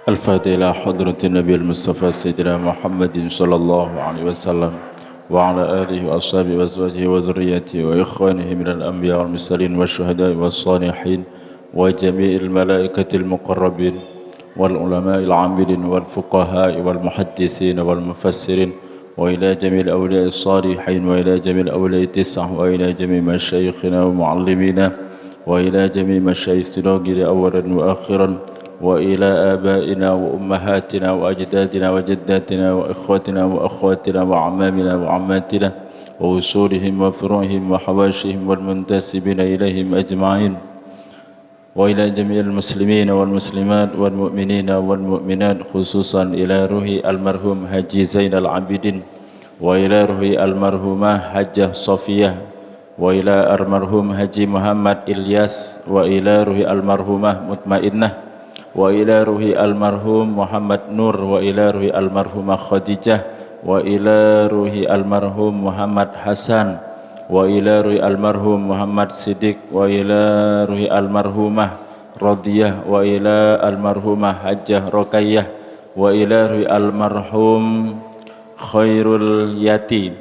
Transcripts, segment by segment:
الفاتحة إلى حضرة النبي المصطفى سيدنا محمد صلى الله عليه وسلم وعلى آله وأصحابه وأزواجه وذريته وإخوانه من الأنبياء والمرسلين والشهداء والصالحين وجميع الملائكة المقربين والعلماء العاملين والفقهاء والمحدثين والمفسرين وإلى جميع الأولياء الصالحين وإلى جميع الأولياء التسعة وإلى جميع مشايخنا ومعلمينا وإلى جميع مشايخنا أولا وآخرا وإلى آبائنا وأمهاتنا وأجدادنا وجداتنا وإخوتنا وأخواتنا وعمامنا وعماتنا ووصولهم وفروعهم وحواشهم والمنتسبين إليهم أجمعين وإلى جميع المسلمين والمسلمات والمؤمنين والمؤمنات خصوصا إلى روح المرحوم حجي زين العابدين وإلى روح المرحومة حجة صفية وإلى المرحوم حجي محمد إلياس وإلى روح المرحومة مطمئنة وإلى روح المرحوم محمد نور وإلى روح المرحومة خديجة وإلى روح المرحوم محمد حسن وإلى روح المرحوم محمد صديق وإلى روح المرحومة رضية وإلى المرحومة حجة رقية وإلى روح المرحوم خير اليتيم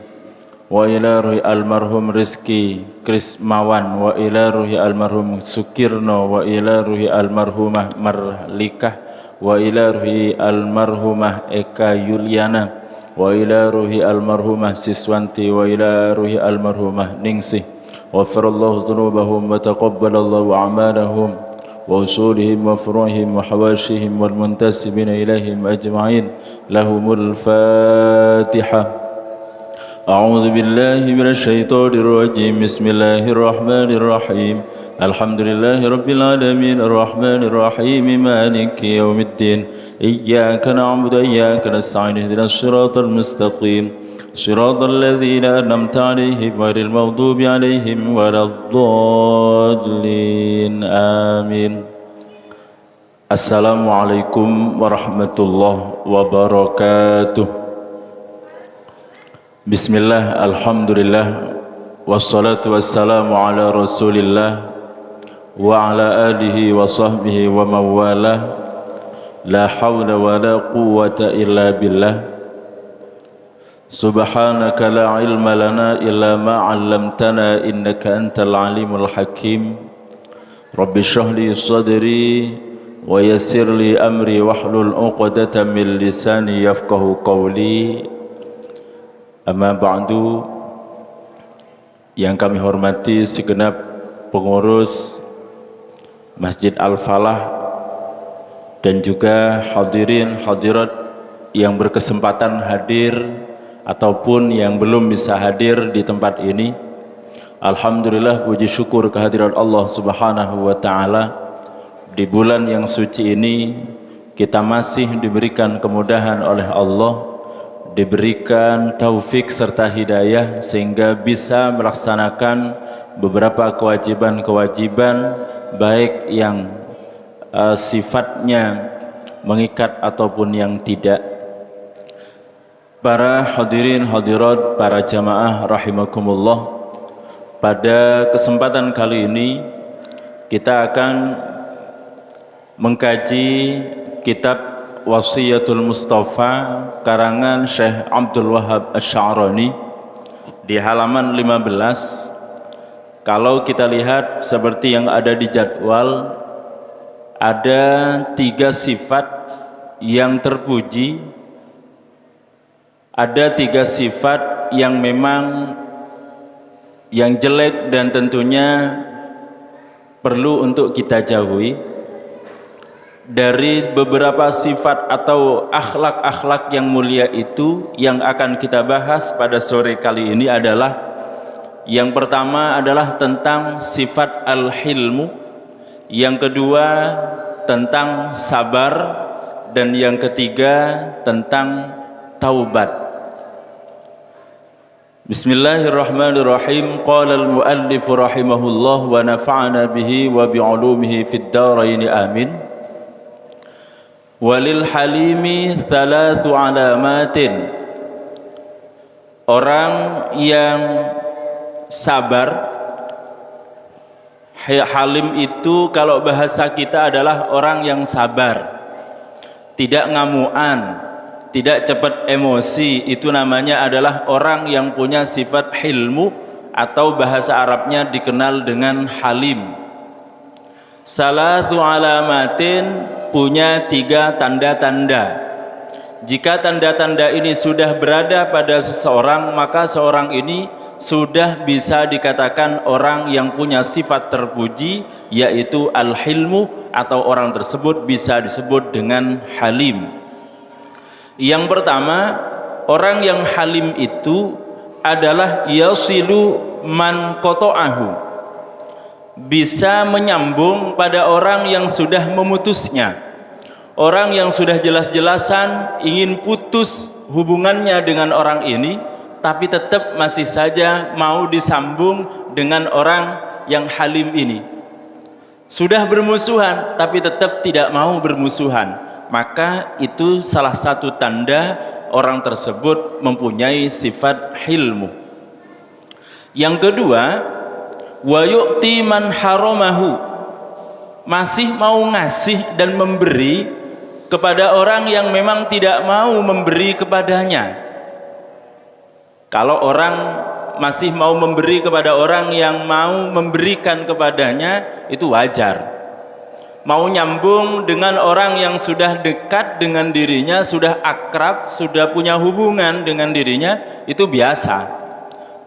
وإلى روح المرحوم رزقي Krismawan wa ila ruhi almarhum Sukirno wa ila ruhi almarhumah Marlikah wa ila ruhi almarhumah Eka Yuliana wa ila ruhi almarhumah Siswanti wa ila ruhi almarhumah Ningsih wafarallahu dhunubahum wa taqabbalallahu a'malahum wa usulihim wa furuhim wa hawashihim wal muntasibina ilaihim ajma'in lahumul Fatihah. أعوذ بالله من الشيطان الرجيم بسم الله الرحمن الرحيم الحمد لله رب العالمين الرحمن الرحيم مالك يوم الدين إياك نعبد وإياك نستعين اهدنا الصراط المستقيم صراط الذين أنعمت عليهم غير المغضوب عليهم ولا الضالين آمين السلام عليكم ورحمة الله وبركاته. Bismillah, alhamdulillah, wassalatu wassalamu ala rasulillah wa ala alihi wa sahbihi wa mawalah, la hawla wa la quwwata illa billah. Subhanaka la ilma lana illa ma 'allamtana innaka antal alimul hakim. Rabbi shrah li sadri wa yassir li amri wahlul 'uqdatam min lisani yafqahu qawli. Amma ba'du, yang kami hormati segenap pengurus Masjid Al-Falah dan juga hadirin hadirat yang berkesempatan hadir ataupun yang belum bisa hadir di tempat ini. Alhamdulillah, puji syukur kehadiran Allah Subhanahu wa taala. Di bulan yang suci ini kita masih diberikan kemudahan oleh Allah, diberikan taufik serta hidayah sehingga bisa melaksanakan beberapa kewajiban-kewajiban baik yang sifatnya mengikat ataupun yang tidak. Para hadirin hadirat, para jamaah rahimakumullah, pada kesempatan kali ini kita akan mengkaji kitab Wasiyatul Mustafa karangan Syekh Abdul Wahab Asy-Sya'rani di halaman 15. Kalau kita lihat seperti yang ada di jadwal, ada 3 sifat yang terpuji, ada 3 sifat yang memang yang jelek dan tentunya perlu untuk kita jauhi. Dari beberapa sifat atau akhlak-akhlak yang mulia itu yang akan kita bahas pada sore kali ini adalah, yang pertama adalah tentang sifat al-hilmu, yang kedua tentang sabar, dan yang ketiga tentang taubat. Bismillahirrahmanirrahim. Qala al-muallif rahimahullah wa nafa'ana bihi wa bi'ulumihi fid dharain amin. Walil halimi thalathu alamatin. Orang yang sabar, halim itu kalau bahasa kita adalah orang yang sabar. tidak ngamuan, tidak cepat emosi, itu namanya adalah orang yang punya sifat hilmu, atau bahasa Arabnya dikenal dengan halim. Salatu alamatin, punya 3 tanda-tanda. Jika tanda-tanda ini sudah berada pada seseorang, maka seorang ini sudah bisa dikatakan orang yang punya sifat terpuji, yaitu al-hilmu, atau orang tersebut bisa disebut dengan halim. Yang pertama, orang yang halim itu adalah yasilu man qata'ahu, bisa menyambung pada orang yang sudah memutusnya. Orang yang sudah jelas-jelasan ingin putus hubungannya dengan orang ini, tapi tetap masih saja mau disambung dengan orang yang halim ini. Sudah bermusuhan tapi tetap tidak mau bermusuhan, maka itu salah satu tanda orang tersebut mempunyai sifat hilmu. Yang kedua, wa yu'ti man haramahu, masih mau ngasih dan memberi kepada orang yang memang tidak mau memberi kepadanya. Kalau orang masih mau memberi kepada orang yang mau memberikan kepadanya, itu wajar. Mau nyambung dengan orang yang sudah dekat dengan dirinya, sudah akrab, sudah punya hubungan dengan dirinya, itu biasa.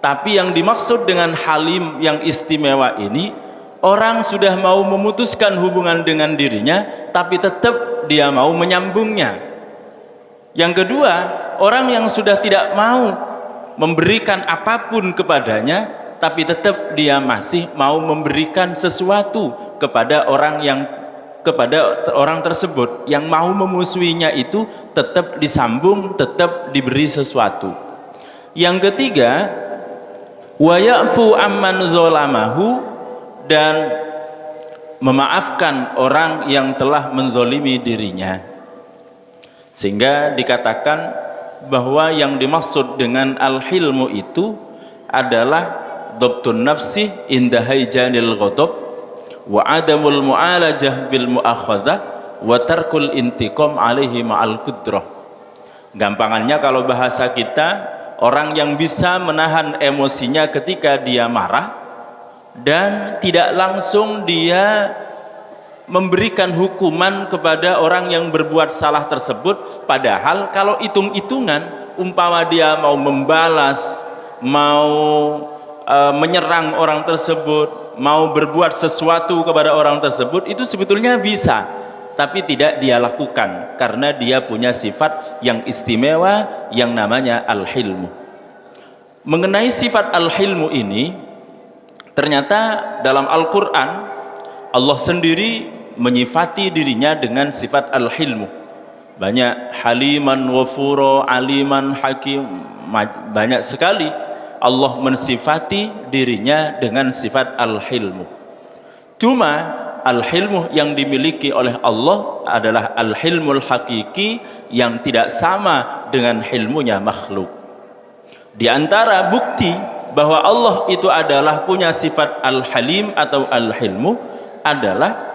Tapi yang dimaksud dengan halim yang istimewa ini, orang sudah mau memutuskan hubungan dengan dirinya, tapi tetap dia mau menyambungnya. Yang kedua, orang yang sudah tidak mau memberikan apapun kepadanya, tapi tetap dia masih mau memberikan sesuatu kepada orang tersebut. Yang mau memusuhinya itu tetap disambung, tetap diberi sesuatu. Yang ketiga, wa ya'fu amman zalamahu, dan memaafkan orang yang telah menzolimi dirinya. Sehingga dikatakan bahwa yang dimaksud dengan al-hilmu itu adalah dhabtun nafsi inda haijanil ghadab, wa adamul mu'alajah bil mu'akhadzah, wa tarkul intiqam alaihi ma'al qudrah. Gampangannya kalau bahasa kita, orang yang bisa menahan emosinya ketika dia marah dan tidak langsung dia memberikan hukuman kepada orang yang berbuat salah tersebut, padahal kalau hitung-hitungan, umpama dia mau membalas, mau menyerang orang tersebut, mau berbuat sesuatu kepada orang tersebut, itu sebetulnya bisa, tapi tidak dia lakukan karena dia punya sifat yang istimewa yang namanya al-hilmu. Mengenai sifat al-hilmu ini, ternyata dalam Al-Quran Allah sendiri menyifati dirinya dengan sifat al-hilmu. Banyak haliman ghafura, aliman hakim, banyak sekali Allah mensifati dirinya dengan sifat al-hilmu. Cuma al-hilmu yang dimiliki oleh Allah adalah al-hilmul hakiki, yang tidak sama dengan hilmunya makhluk. Di antara bukti bahwa Allah itu adalah punya sifat al-halim atau al-hilmu adalah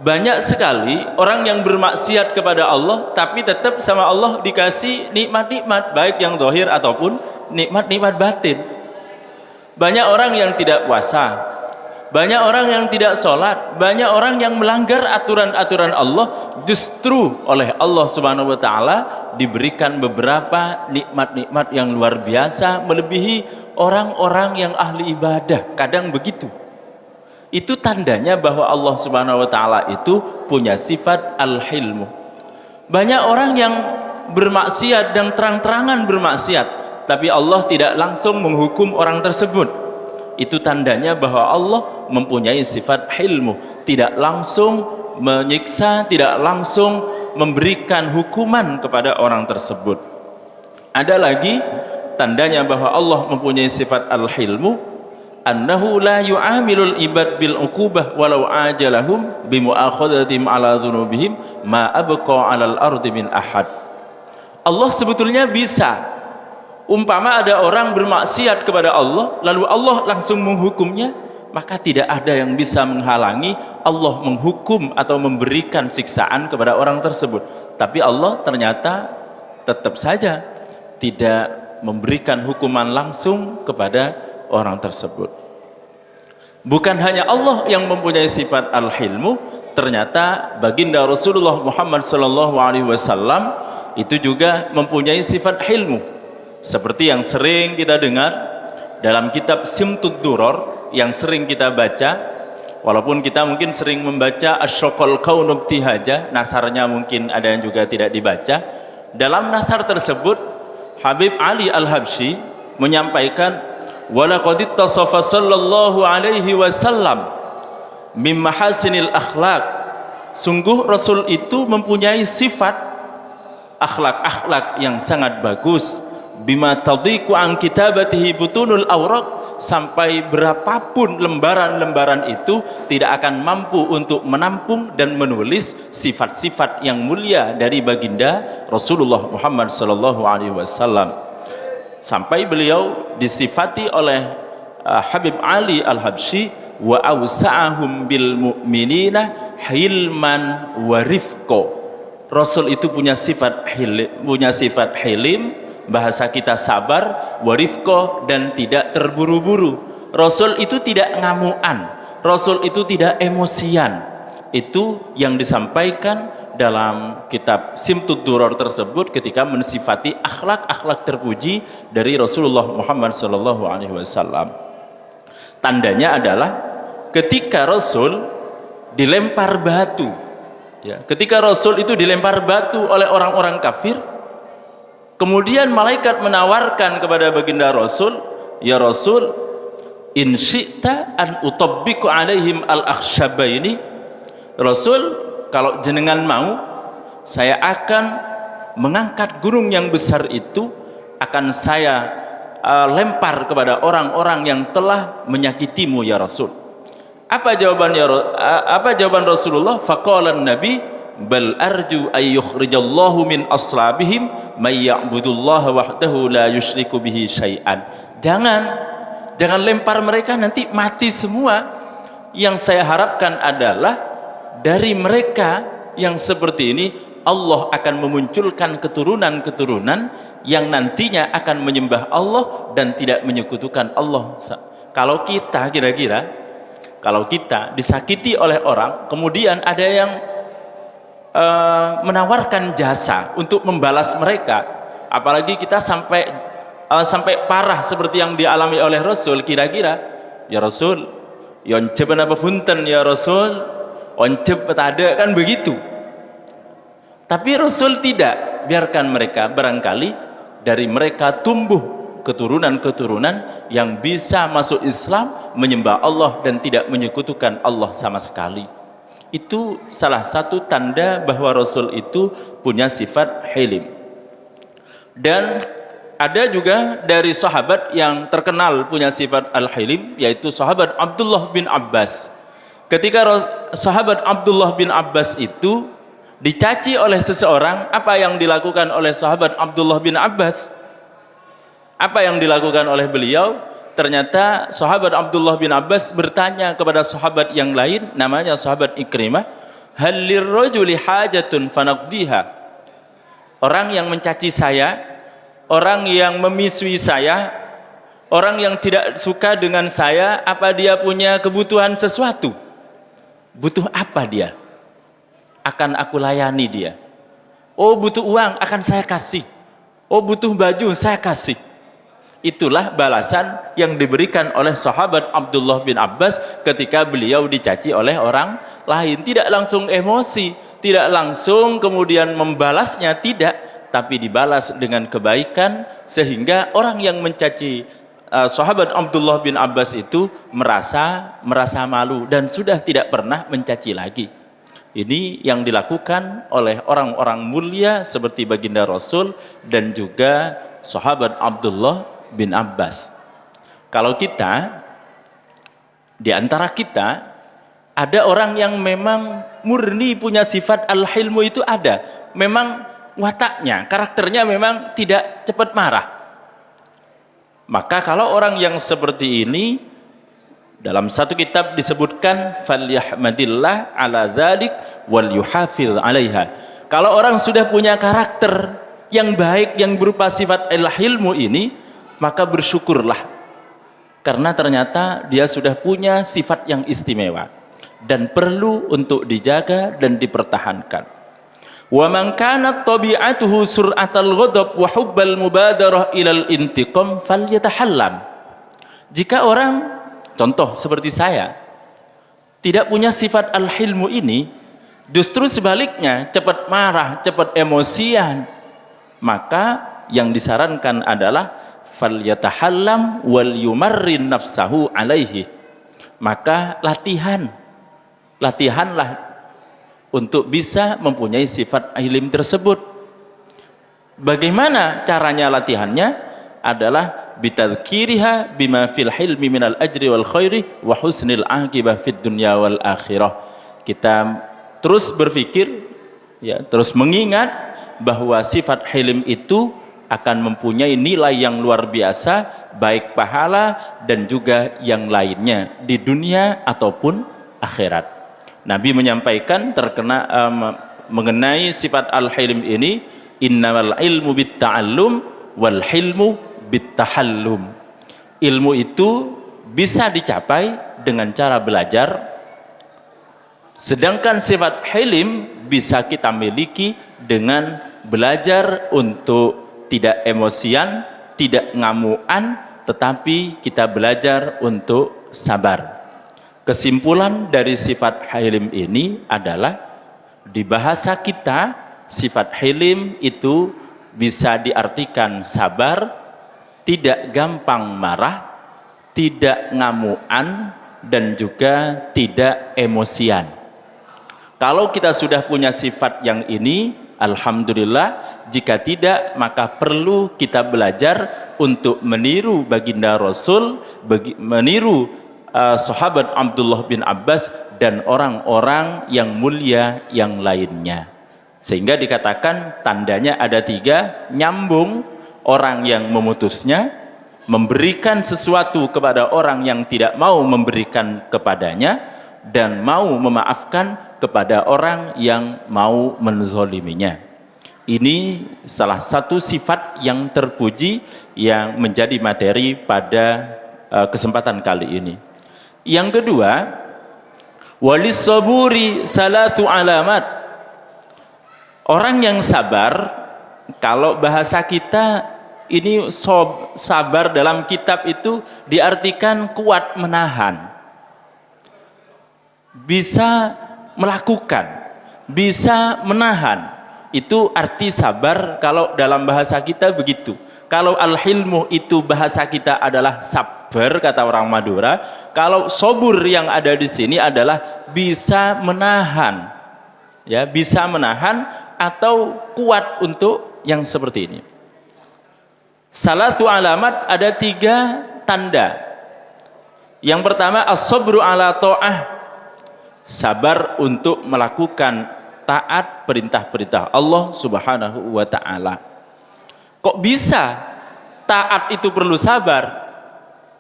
banyak sekali orang yang bermaksiat kepada Allah tapi tetap sama Allah dikasih nikmat-nikmat, baik yang zahir ataupun nikmat-nikmat batin. Banyak orang yang tidak puasa, banyak orang yang tidak sholat, banyak orang yang melanggar aturan-aturan Allah, justru oleh Allah Subhanahu wa Ta'ala diberikan beberapa nikmat-nikmat yang luar biasa melebihi orang-orang yang ahli ibadah. Kadang begitu. Itu tandanya bahwa Allah Subhanahu wa Ta'ala itu punya sifat al-hilmu. Banyak orang yang bermaksiat dan terang-terangan bermaksiat, tapi Allah tidak langsung menghukum orang tersebut. Itu tandanya bahwa Allah mempunyai sifat hilmu, tidak langsung menyiksa, tidak langsung memberikan hukuman kepada orang tersebut. Ada lagi tandanya bahwa Allah mempunyai sifat al-hilmu, annahu la yu'amilul ibad bil uqubah walau ajalahum bimu'akhadatim ala dhunubihim ma abqa 'alal ardi min ahad. Allah sebetulnya bisa, umpama ada orang bermaksiat kepada Allah lalu Allah langsung menghukumnya, maka tidak ada yang bisa menghalangi Allah menghukum atau memberikan siksaan kepada orang tersebut. tapi Allah ternyata tetap saja tidak memberikan hukuman langsung kepada orang tersebut. Bukan hanya Allah yang mempunyai sifat al-hilmu, ternyata baginda Rasulullah Muhammad SAW itu juga mempunyai sifat hilmu, seperti yang sering kita dengar dalam kitab Simtud Duror yang sering kita baca. Walaupun kita mungkin sering membaca Asyraqal Kaunu Ibtihaja, nasarnya mungkin ada yang juga tidak dibaca. Dalam nasar tersebut Habib Ali Al-Habsyi menyampaikan, walaqad ittasafa sallallahu alaihi wasallam min mahasinil akhlaq, sungguh Rasul itu mempunyai sifat akhlak-akhlak yang sangat bagus, bima tadhiqu an kitabatihi butunul awraq, sampai berapapun lembaran-lembaran itu tidak akan mampu untuk menampung dan menulis sifat-sifat yang mulia dari baginda Rasulullah Muhammad SAW. Sampai beliau disifati oleh Habib Ali Al-Habsyi, wa awsa'ahum bil mu'minina hilman wa rifqo. Rasul itu punya sifat hilim, bahasa kita sabar, wa rifqo, dan tidak terburu-buru. Rasul itu tidak ngamuan, Rasul itu tidak emosian. Itu yang disampaikan dalam kitab Simtud Duror tersebut ketika mensifati akhlak-akhlak terpuji dari Rasulullah Muhammad SAW. Tandanya adalah ketika Rasul dilempar batu, ya, ketika Rasul itu dilempar batu oleh orang-orang kafir, kemudian malaikat menawarkan kepada baginda Rasul, ya Rasul, in syi'ta an utabbiqu alaihim al-akhshabaini, Rasul, kalau jenengan mau, saya akan mengangkat gunung yang besar itu, akan saya lempar kepada orang-orang yang telah menyakitimu ya Rasul. Apa jawaban Rasulullah? Faqala Nabi, bal arju ay yukhrijallahu min aslabihim may ya'budullaha wahdahu la yusyriku bihi syai'an. Jangan lempar mereka nanti mati semua. Yang saya harapkan adalah dari mereka yang seperti ini Allah akan memunculkan keturunan-keturunan yang nantinya akan menyembah Allah dan tidak menyekutukan Allah. Kalau kita kira-kira, kalau kita disakiti oleh orang, kemudian ada yang menawarkan jasa untuk membalas mereka, apalagi kita sampai parah seperti yang dialami oleh Rasul, kira-kira, ya Rasul, yon ceben apa punten ya Rasul, oncep ada, kan begitu. Tapi Rasul tidak, biarkan mereka, barangkali dari mereka tumbuh keturunan-keturunan yang bisa masuk Islam, menyembah Allah dan tidak menyekutukan Allah sama sekali. Itu salah satu tanda bahwa Rasul itu punya sifat hilim. Dan ada juga dari sahabat yang terkenal punya sifat al-hilim, yaitu sahabat Abdullah bin Abbas. Ketika sahabat Abdullah bin Abbas itu dicaci oleh seseorang, apa yang dilakukan oleh sahabat Abdullah bin Abbas? Apa yang dilakukan oleh beliau? Ternyata sahabat Abdullah bin Abbas bertanya kepada sahabat yang lain, namanya sahabat Ikrimah, hal lirrajuli hajatun fanaqdiha. Orang yang mencaci saya, orang yang memisui saya, orang yang tidak suka dengan saya, apa dia punya kebutuhan sesuatu? Butuh apa dia? Akan aku layani dia. Oh, butuh uang, akan saya kasih. Oh, butuh baju, saya kasih. Itulah balasan yang diberikan oleh sahabat Abdullah bin Abbas ketika beliau dicaci oleh orang lain. Tidak langsung emosi, tidak langsung kemudian membalasnya, tidak, tapi dibalas dengan kebaikan, sehingga orang yang mencaci sahabat Abdullah bin Abbas itu merasa malu dan sudah tidak pernah mencaci lagi. Ini yang dilakukan oleh orang-orang mulia seperti baginda Rasul dan juga sahabat Abdullah bin Abbas. Kalau kita, di antara kita ada orang yang memang murni punya sifat al-hilmu, itu ada, memang wataknya, karakternya memang tidak cepat marah. Maka kalau orang yang seperti ini, dalam satu kitab disebutkan falyahmadillah ala dzalik wal yuhafidz alaiha. Kalau orang sudah punya karakter yang baik yang berupa sifat al-hilmu ini, maka bersyukurlah karena ternyata dia sudah punya sifat yang istimewa dan perlu untuk dijaga dan dipertahankan. Wa man kanat tabi'atuhu sur'atal ghadab wa hubbal mubadarah ilal intiqam falyatahallam. Jika orang, contoh seperti saya, tidak punya sifat al-hilmu ini, justru sebaliknya cepat marah, cepat emosian, maka yang disarankan adalah falyatahallam wal yumarrin nafsahu alaihi. Maka latihanlah untuk bisa mempunyai sifat hilim tersebut. Bagaimana caranya latihannya? Adalah bitadhkiriha bima fil hilmi minal ajri wal khairi wa husnil aqibah fid dunya wal akhirah. Kita terus berpikir, ya, terus mengingat bahwa sifat hilim itu akan mempunyai nilai yang luar biasa, baik pahala dan juga yang lainnya di dunia ataupun akhirat. Nabi menyampaikan mengenai sifat al-hilm ini, innamal ilmu bitta'allum wal hilmu bittahallum. Ilmu itu bisa dicapai dengan cara belajar, sedangkan sifat hilim bisa kita miliki dengan belajar untuk tidak emosian, tidak ngamuan, tetapi kita belajar untuk sabar. Kesimpulan dari sifat hilim ini adalah di bahasa kita sifat hilim itu bisa diartikan sabar, tidak gampang marah, tidak ngamuan, dan juga tidak emosian. Kalau kita sudah punya sifat yang ini, alhamdulillah. Jika tidak, maka perlu kita belajar untuk meniru baginda Rasul, meniru sahabat Abdullah bin Abbas dan orang-orang yang mulia yang lainnya. Sehingga dikatakan tandanya ada 3: nyambung orang yang memutusnya, memberikan sesuatu kepada orang yang tidak mau memberikan kepadanya, dan mau memaafkan kepada orang yang mau menzoliminya. Ini salah satu sifat yang terpuji yang menjadi materi pada kesempatan kali ini. Yang kedua, walis saburi salatu alamat. Orang yang sabar, kalau bahasa kita ini sabar dalam kitab itu diartikan kuat menahan, bisa melakukan, bisa menahan. Itu arti sabar kalau dalam bahasa kita begitu. Kalau al-hilmu itu bahasa kita adalah sabar, kata orang Madura. Kalau sobur yang ada di sini adalah bisa menahan, ya, bisa menahan atau kuat untuk yang seperti ini. Salatu alamat, ada 3 tanda. Yang pertama as-sabru ala ta'ah, sabar untuk melakukan taat perintah-perintah Allah Subhanahu wa ta'ala. Kok bisa taat itu perlu sabar?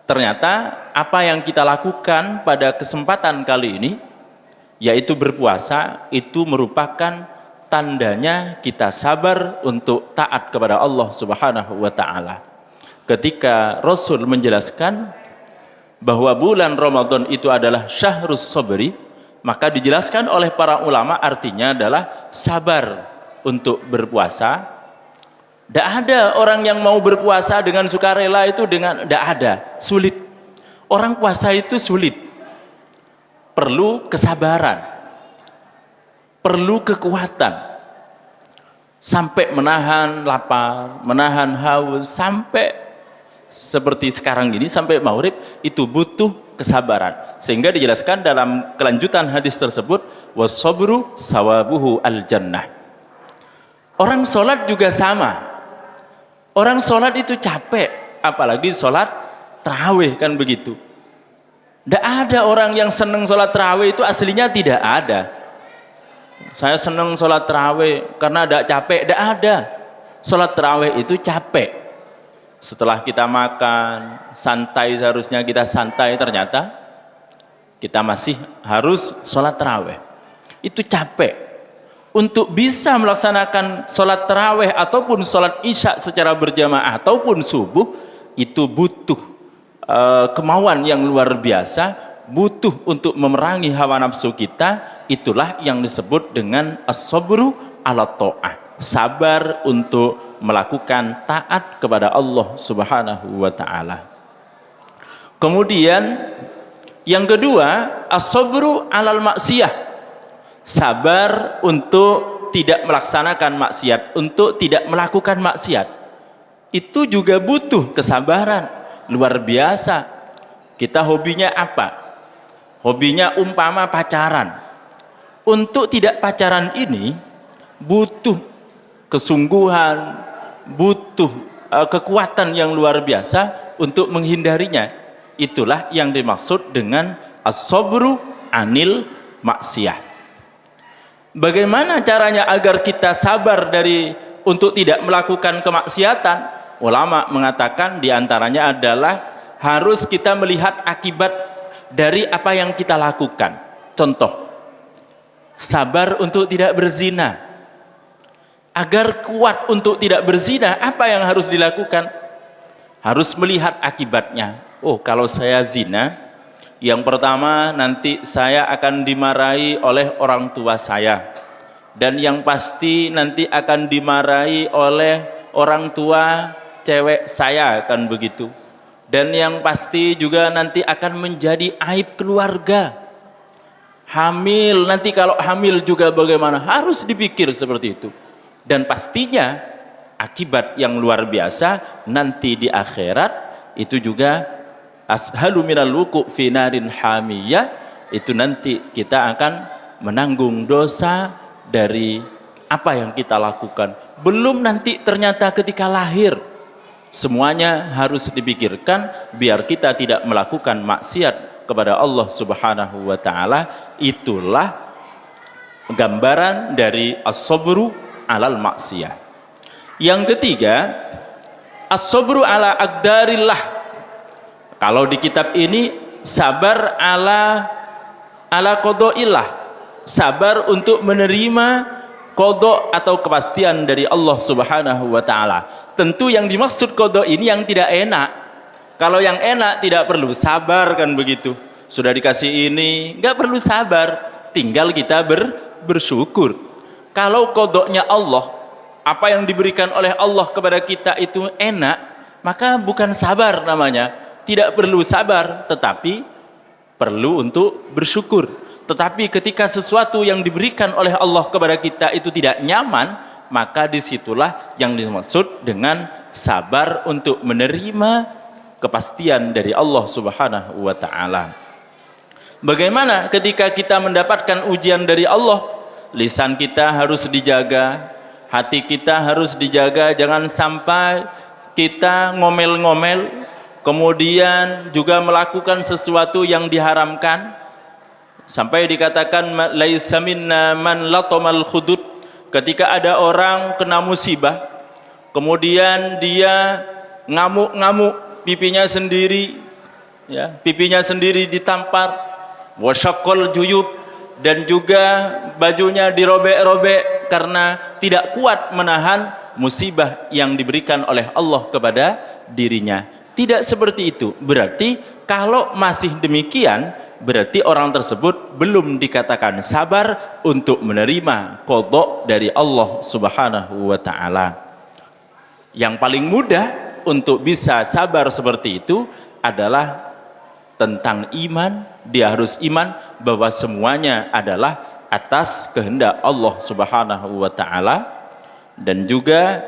Ternyata apa yang kita lakukan pada kesempatan kali ini, yaitu berpuasa, itu merupakan tandanya kita sabar untuk taat kepada Allah Subhanahu wa ta'ala. Ketika Rasul menjelaskan bahwa bulan Ramadan itu adalah syahrus sabri, maka dijelaskan oleh para ulama artinya adalah sabar untuk berpuasa. Tidak ada orang yang mau berpuasa dengan sukarela itu, tidak ada, sulit. Orang puasa itu sulit, perlu kesabaran, perlu kekuatan, sampai menahan lapar, menahan haus, sampai seperti sekarang ini sampai maghrib itu butuh kesabaran. Sehingga dijelaskan dalam kelanjutan hadis tersebut, was-sabru sawabuhu al-jannah. Orang sholat juga sama. Orang sholat itu capek, apalagi sholat tarawih, kan begitu. Tidak ada orang yang senang sholat tarawih, itu aslinya tidak ada. Saya senang sholat tarawih karena tidak capek, tidak ada. Sholat tarawih itu capek. Setelah kita makan, santai, seharusnya kita santai, ternyata kita masih harus sholat tarawih. Itu capek. untuk bisa melaksanakan sholat tarawih ataupun sholat isya secara berjamaah ataupun subuh, itu butuh kemauan yang luar biasa, butuh untuk memerangi hawa nafsu kita. Itulah yang disebut dengan as-sabru ala ta'ah, sabar untuk melakukan taat kepada Allah Subhanahu wa ta'ala. Kemudian yang kedua, as-sabru alal maksiyah, sabar untuk tidak melaksanakan maksiat, untuk tidak melakukan maksiat. Itu juga butuh kesabaran luar biasa. Kita hobinya apa? Hobinya umpama pacaran. Untuk tidak pacaran ini butuh kesungguhan, butuh kekuatan yang luar biasa untuk menghindarinya. Itulah yang dimaksud dengan as-sabru anil maksiyah. Bagaimana caranya agar kita sabar untuk tidak melakukan kemaksiatan? Ulama mengatakan diantaranya adalah harus kita melihat akibat dari apa yang kita lakukan. Contoh, sabar untuk tidak berzina. Agar kuat untuk tidak berzina, apa yang harus dilakukan? Harus melihat akibatnya. Oh, kalau saya zina, yang pertama nanti saya akan dimarahi oleh orang tua saya, dan yang pasti nanti akan dimarahi oleh orang tua cewek saya, kan begitu. Dan yang pasti juga nanti akan menjadi aib keluarga. Hamil, nanti kalau hamil juga bagaimana? Harus dipikir seperti itu. Dan pastinya akibat yang luar biasa nanti di akhirat itu juga ashalu minal wuqu' fi narin hamiyah, itu nanti kita akan menanggung dosa dari apa yang kita lakukan. Belum nanti ternyata ketika lahir, semuanya harus dipikirkan biar kita tidak melakukan maksiat kepada Allah Subhanahu wa ta'ala. Itulah gambaran dari as-sabru alal maksiyah. Yang ketiga, as-sabru ala aqdarillah. Kalau di kitab ini sabar ala qada'illah, sabar untuk menerima qada' atau kepastian dari Allah Subhanahu wa ta'ala. Tentu yang dimaksud qada' ini yang tidak enak. Kalau yang enak tidak perlu sabar, kan begitu. Sudah dikasih ini, nggak perlu sabar, tinggal kita bersyukur. Kalau qada'nya Allah, apa yang diberikan oleh Allah kepada kita itu enak, maka bukan sabar namanya. Tidak perlu sabar, tetapi perlu untuk bersyukur. Tetapi ketika sesuatu yang diberikan oleh Allah kepada kita itu tidak nyaman, maka disitulah yang dimaksud dengan sabar untuk menerima kepastian dari Allah Subhanahu wa ta'ala. Bagaimana ketika kita mendapatkan ujian dari Allah? Lisan kita harus dijaga, hati kita harus dijaga, jangan sampai kita ngomel-ngomel, kemudian juga melakukan sesuatu yang diharamkan, sampai dikatakan laisa minna man latamal khudud. Ketika ada orang kena musibah, kemudian dia ngamuk-ngamuk pipinya sendiri, ya, pipinya sendiri ditampar, wasyaqqal juyub, dan juga bajunya dirobek-robek karena tidak kuat menahan musibah yang diberikan oleh Allah kepada dirinya. Tidak seperti itu. Berarti kalau masih demikian, berarti orang tersebut belum dikatakan sabar untuk menerima qada dari Allah Subhanahu wa ta'ala. Yang paling mudah untuk bisa sabar seperti itu adalah tentang iman. Dia harus iman bahwa semuanya adalah atas kehendak Allah Subhanahu wa ta'ala, dan juga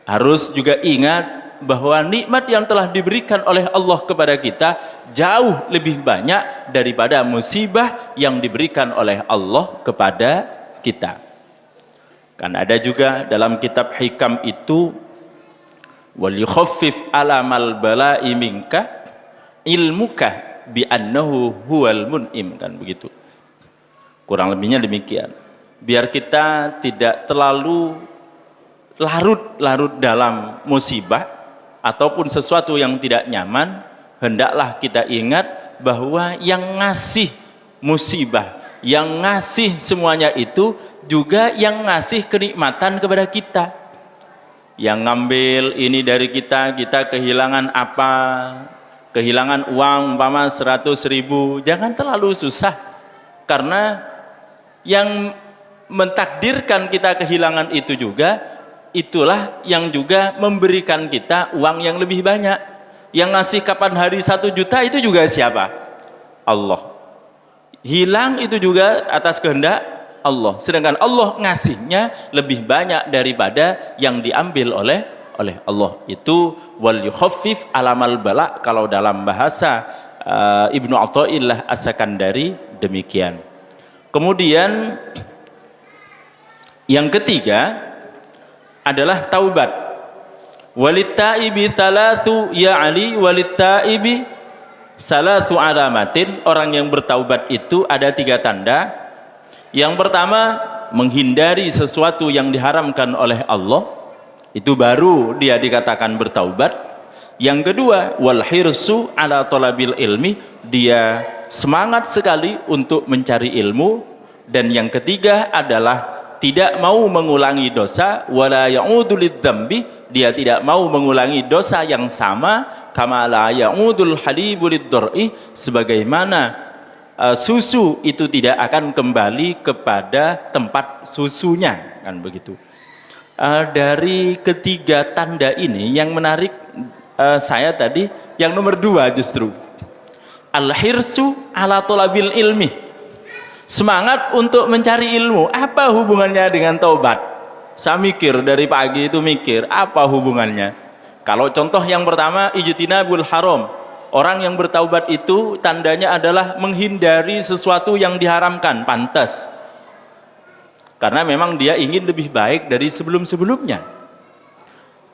harus juga ingat bahwa nikmat yang telah diberikan oleh Allah kepada kita jauh lebih banyak daripada musibah yang diberikan oleh Allah kepada kita. Kan ada juga dalam kitab hikam itu, wal yukhaffif alamal bala'i minka ilmuka bi annahu huwal mun'im, kan begitu. Kurang lebihnya demikian. Biar kita tidak terlalu larut-larut dalam musibah ataupun sesuatu yang tidak nyaman, hendaklah kita ingat bahwa yang ngasih musibah, Yang ngasih semuanya itu juga yang ngasih kenikmatan kepada kita. Yang ngambil ini dari kita, kita kehilangan apa? Kehilangan uang umpama 100.000, jangan terlalu susah, karena yang mentakdirkan kita kehilangan itu juga, itulah yang juga memberikan kita uang yang lebih banyak. Yang ngasih kapan hari 1 juta itu juga siapa? Allah. Hilang itu juga atas kehendak Allah, sedangkan Allah ngasihnya lebih banyak daripada yang diambil oleh Allah. Itu wal yukhaffif alamal bala, kalau dalam bahasa Ibnu Athaillah As-Sakandari demikian. Kemudian yang ketiga adalah taubat. Walittaibi thalathu ya Ali, walittaibi salatu alamatin. Orang yang bertaubat itu ada 3 tanda. Yang pertama, menghindari sesuatu yang diharamkan oleh Allah, itu baru dia dikatakan bertaubat. Yang kedua, wal hirsu ala talabil ilmi, dia semangat sekali untuk mencari ilmu. Dan yang ketiga adalah tidak mau mengulangi dosa, wala ya'udu lidzambi, dia tidak mau mengulangi dosa yang sama, kama la ya'udul halibu liddor'i, sebagaimana susu itu tidak akan kembali kepada tempat susunya, kan begitu. Dari ketiga tanda ini yang menarik saya tadi yang nomor 2 justru al-hirsu ala talabil ilmi, semangat untuk mencari ilmu. Apa hubungannya dengan taubat? Saya mikir dari pagi itu, mikir apa hubungannya. Kalau contoh yang pertama, ijtinabul haram, orang yang bertaubat itu tandanya adalah menghindari sesuatu yang diharamkan, pantas, karena memang dia ingin lebih baik dari sebelum-sebelumnya,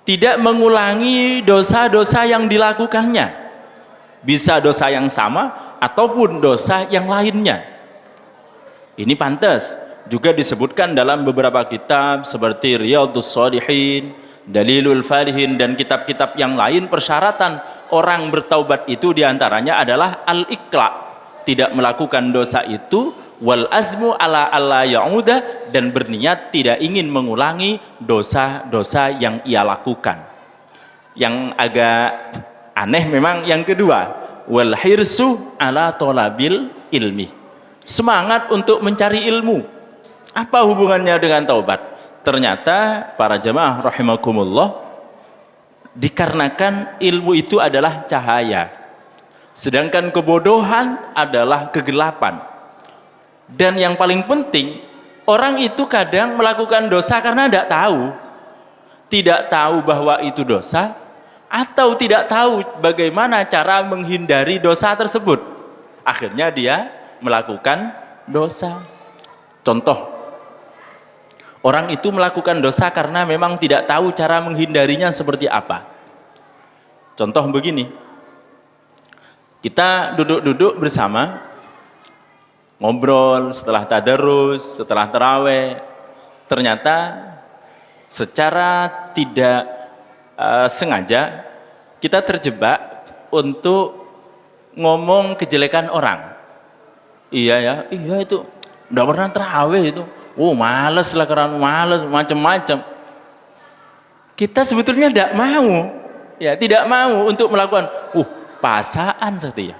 tidak mengulangi dosa-dosa yang dilakukannya, bisa dosa yang sama ataupun dosa yang lainnya. Ini pantas. Juga disebutkan dalam beberapa kitab seperti Riyadhus Shalihin, Dalilul Falihin, dan kitab-kitab yang lain, persyaratan orang bertaubat itu diantaranya adalah al-iqla, tidak melakukan dosa itu, wal azmu ala alla ya'uda, dan berniat tidak ingin mengulangi dosa-dosa yang ia lakukan. Yang agak aneh memang yang kedua, wal hirsu ala talabil ilmi, semangat untuk mencari ilmu. Apa hubungannya dengan taubat? Ternyata para jamaah rahimakumullah, dikarenakan ilmu itu adalah cahaya, sedangkan kebodohan adalah kegelapan. Dan yang paling penting, orang itu kadang melakukan dosa karena tidak tahu bahwa itu dosa, atau tidak tahu bagaimana cara menghindari dosa tersebut, akhirnya dia melakukan dosa. Contoh, orang itu melakukan dosa karena memang tidak tahu cara menghindarinya seperti apa. Contoh begini, kita duduk-duduk bersama, ngobrol setelah tadarus, setelah taraweh, ternyata secara tidak sengaja kita terjebak untuk ngomong kejelekan orang. Iya itu udah pernah taraweh itu, males lah, karena males macam-macam. Kita sebetulnya tidak mau untuk melakukan pasaan setia.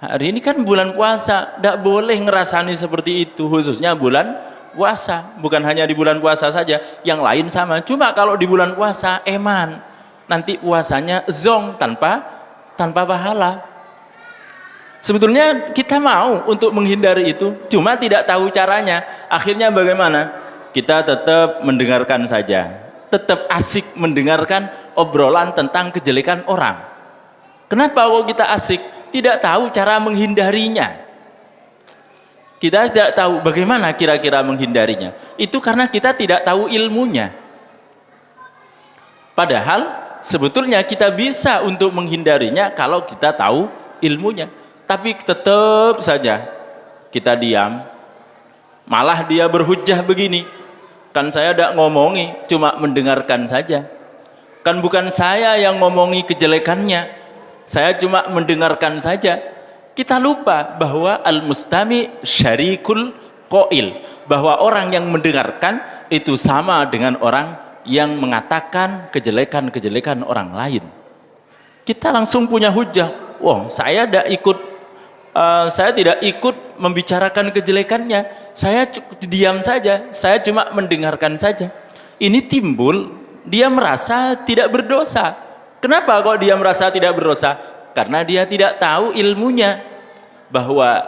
Hari ini kan bulan puasa, tidak boleh ngerasani seperti itu, khususnya bulan puasa. Bukan hanya di bulan puasa saja, yang lain sama. Cuma kalau di bulan puasa eman, nanti puasanya zong, tanpa pahala. Sebetulnya kita mau untuk menghindari itu, cuma tidak tahu caranya. Akhirnya bagaimana? Kita tetap mendengarkan saja, tetap asik mendengarkan obrolan tentang kejelekan orang. Kenapa kok kita asik? Tidak tahu cara menghindarinya. Kita tidak tahu bagaimana kira-kira menghindarinya. Itu karena kita tidak tahu ilmunya. Padahal sebetulnya kita bisa untuk menghindarinya kalau kita tahu ilmunya. Tapi tetap saja kita diam, malah dia berhujjah begini, kan saya tidak ngomongi, cuma mendengarkan saja. Kan bukan saya yang ngomongi kejelekannya, saya cuma mendengarkan saja. Kita lupa bahwa al-mustami syarikul qail, bahwa orang yang mendengarkan itu sama dengan orang yang mengatakan kejelekan-kejelekan orang lain. Kita langsung punya hujah, wah saya tidak ikut membicarakan kejelekannya, saya diam saja, saya cuma mendengarkan saja. Ini timbul, dia merasa tidak berdosa. Kenapa kok dia merasa tidak berdosa? Karena dia tidak tahu ilmunya, bahwa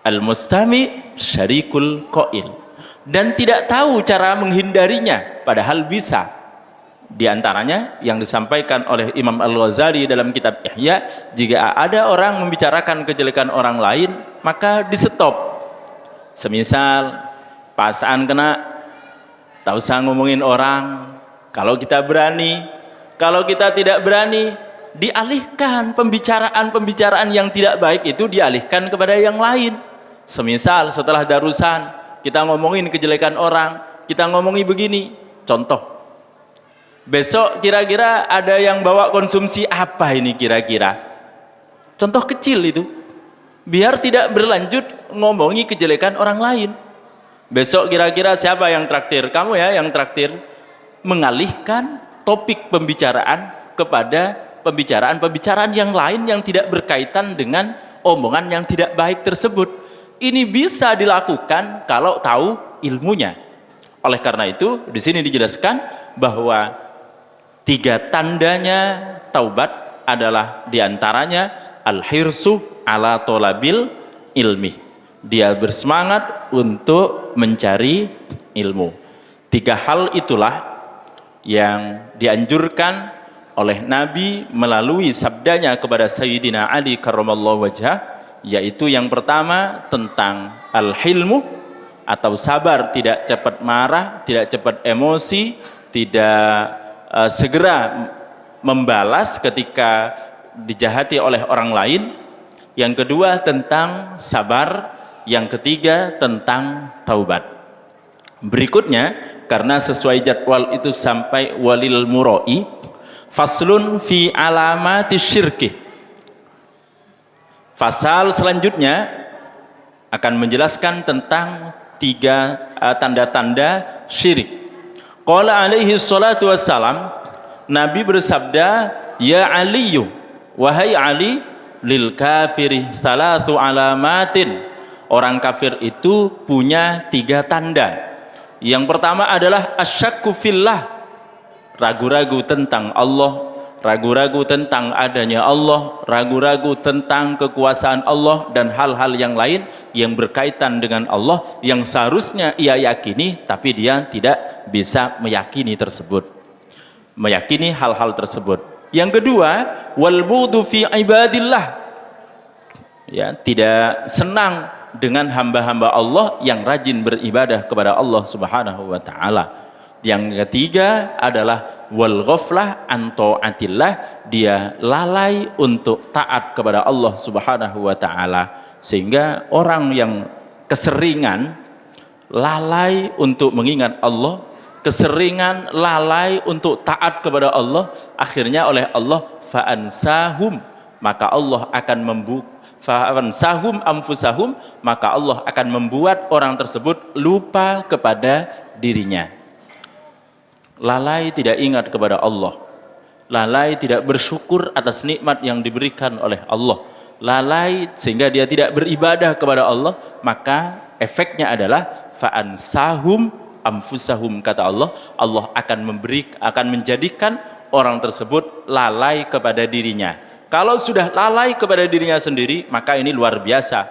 al-mustami syarikul qail, dan tidak tahu cara menghindarinya, padahal bisa. Di antaranya yang disampaikan oleh Imam Al-Ghazali dalam kitab Ihya, jika ada orang membicarakan kejelekan orang lain, maka di stop. Semisal pasaan kena, tak usah ngomongin orang. Kalau kita berani, kalau kita tidak berani, dialihkan pembicaraan yang tidak baik itu, dialihkan kepada yang lain. Semisal setelah darusan kita ngomongin kejelekan orang, kita ngomongin begini, contoh, besok kira-kira ada yang bawa konsumsi apa ini kira-kira, contoh kecil itu, biar tidak berlanjut ngomongi kejelekan orang lain. Besok kira-kira siapa yang traktir? Kamu ya yang traktir. Mengalihkan topik pembicaraan kepada pembicaraan yang lain yang tidak berkaitan dengan omongan yang tidak baik tersebut. Ini bisa dilakukan kalau tahu ilmunya. Oleh karena itu, di sini dijelaskan bahwa 3 tandanya taubat adalah diantaranya al-hirsu ala tolabil ilmi. Dia bersemangat untuk mencari ilmu. 3 hal itulah yang dianjurkan oleh Nabi melalui sabdanya kepada Sayyidina Ali karramallahu wajhah, yaitu yang pertama tentang al-hilmu atau sabar, tidak cepat marah, tidak cepat emosi, tidak segera membalas ketika dijahati oleh orang lain. Yang kedua tentang sabar, yang ketiga tentang taubat. Berikutnya, karena sesuai jadwal itu sampai walil muroi, faslun fi alamati syirki. Fasal selanjutnya akan menjelaskan tentang 3 tanda-tanda syirik. Qala alaihi salatu wassalam, Nabi bersabda, ya Aliyu, wahai Ali, lil kafiri salatu alamatin. Orang kafir itu punya 3 tanda. Yang pertama adalah asyakku fillah, ragu-ragu tentang Allah, ragu-ragu tentang adanya Allah, ragu-ragu tentang kekuasaan Allah dan hal-hal yang lain yang berkaitan dengan Allah yang seharusnya ia yakini, tapi dia tidak bisa meyakini hal-hal tersebut. Yang kedua, wal budu fi ibadillah, ya, tidak senang dengan hamba-hamba Allah yang rajin beribadah kepada Allah Subhanahu wa taala. Yang ketiga adalah wal ghaflah an taatillah, dia lalai untuk taat kepada Allah Subhanahu wa taala. Sehingga orang yang keseringan lalai untuk mengingat Allah, keseringan lalai untuk taat kepada Allah, akhirnya oleh Allah fa'ansahum, maka Allah akan fa'ansahum anfusahum, maka Allah akan membuat orang tersebut lupa kepada dirinya. Lalai tidak ingat kepada Allah, lalai tidak bersyukur atas nikmat yang diberikan oleh Allah, lalai sehingga dia tidak beribadah kepada Allah, maka efeknya adalah fa'ansahum anfusahum, kata Allah, Allah akan menjadikan orang tersebut lalai kepada dirinya. Kalau sudah lalai kepada dirinya sendiri, maka ini luar biasa.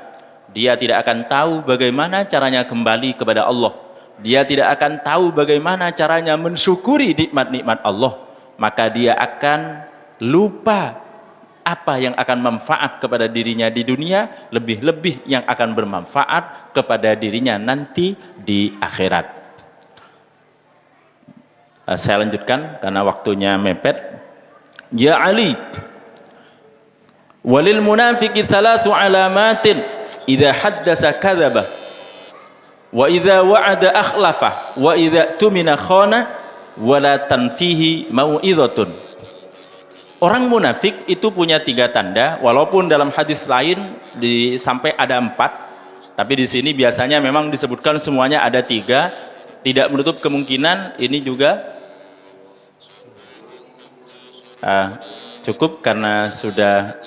Dia tidak akan tahu bagaimana caranya kembali kepada Allah. Dia tidak akan tahu bagaimana caranya mensyukuri nikmat-nikmat Allah. Maka dia akan lupa apa yang akan manfaat kepada dirinya di dunia, lebih-lebih yang akan bermanfaat kepada dirinya nanti di akhirat. Saya lanjutkan karena waktunya mepet. Ya Ali, walil munafiqi 3 alamatin, idza haddasa kadzaba, wa idza wa'ada akhlafa, wa idza tumina khana, wa la tanfihi mau'izatun. Orang munafik itu punya 3 tanda, walaupun dalam hadis lain sampai ada 4, tapi di sini biasanya memang disebutkan semuanya ada 3. Tidak menutup kemungkinan ini juga cukup karena sudah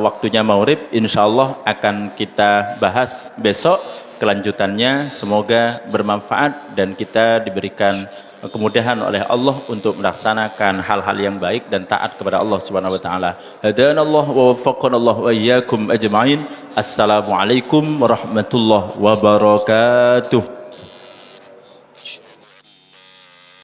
waktunya maghrib. Insyaallah akan kita bahas besok kelanjutannya. Semoga bermanfaat dan kita diberikan kemudahan oleh Allah untuk melaksanakan hal-hal yang baik dan taat kepada Allah Subhanahu wa taala. Hadanallah wa waffaqanallah wa iyyakum ajma'in. Assalamualaikum warahmatullahi wabarakatuh.